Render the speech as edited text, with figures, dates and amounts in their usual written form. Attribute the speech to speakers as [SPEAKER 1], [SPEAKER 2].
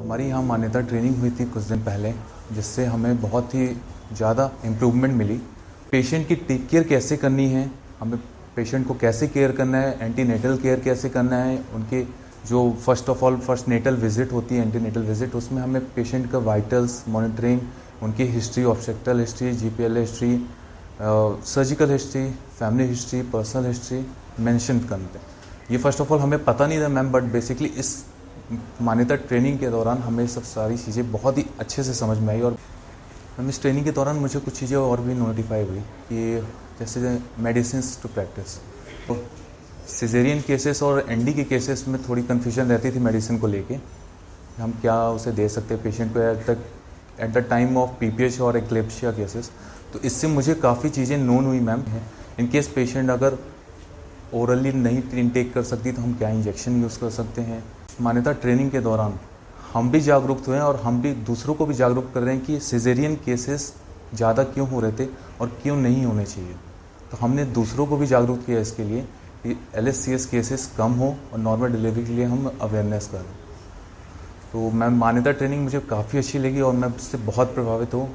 [SPEAKER 1] हमारी यहाँ मान्यता ट्रेनिंग हुई थी कुछ दिन पहले, जिससे हमें बहुत ही ज़्यादा इम्प्रूवमेंट मिली। पेशेंट की टेक केयर कैसे करनी है, हमें पेशेंट को कैसे केयर करना है, एंटीनेटल केयर कैसे करना है, उनके जो first of all first natal visit होती है, एंटीनेटल विजिट, उसमें हमें पेशेंट का वाइटल्स मॉनिटरिंग, उनकी history, obstetrical history, GPL history, surgical history, family history, personal history mention करते हैं। ये फर्स्ट ऑफ ऑल हमें पता नहीं था मैम, बट बेसिकली इस मान्यता ट्रेनिंग के दौरान हमें सब सारी चीज़ें बहुत ही अच्छे से समझ में आई। और मैम इस ट्रेनिंग के दौरान मुझे कुछ चीज़ें और भी नोटिफाई हुई कि जैसे मेडिसिन टू प्रैक्टिस, तो सिजेरियन केसेस और एनडी के केसेस में थोड़ी कन्फ्यूजन रहती थी मेडिसिन को लेके, हम क्या उसे दे सकते हैं पेशेंट को at the time of PPH और एक्लेप्सिया केसेस। तो इससे मुझे काफ़ी चीज़ें नोन हुई मैम। इन केस पेशेंट अगर ओरली नहीं इनटेक कर सकती तो हम क्या इंजेक्शन यूज़ कर सकते हैं। मान्यता ट्रेनिंग के दौरान हम भी जागरूक हुए हैं और हम भी दूसरों को भी जागरूक कर रहे हैं कि सिजेरियन केसेस ज़्यादा क्यों हो रहे थे और क्यों नहीं होने चाहिए। तो हमने दूसरों को भी जागरूक किया इसके लिए कि LSCS केसेस कम हो और नॉर्मल डिलीवरी के लिए हम अवेयरनेस करें। तो मैम मान्यता ट्रेनिंग मुझे काफ़ी अच्छी लगी और मैं उससे बहुत प्रभावित हूँ।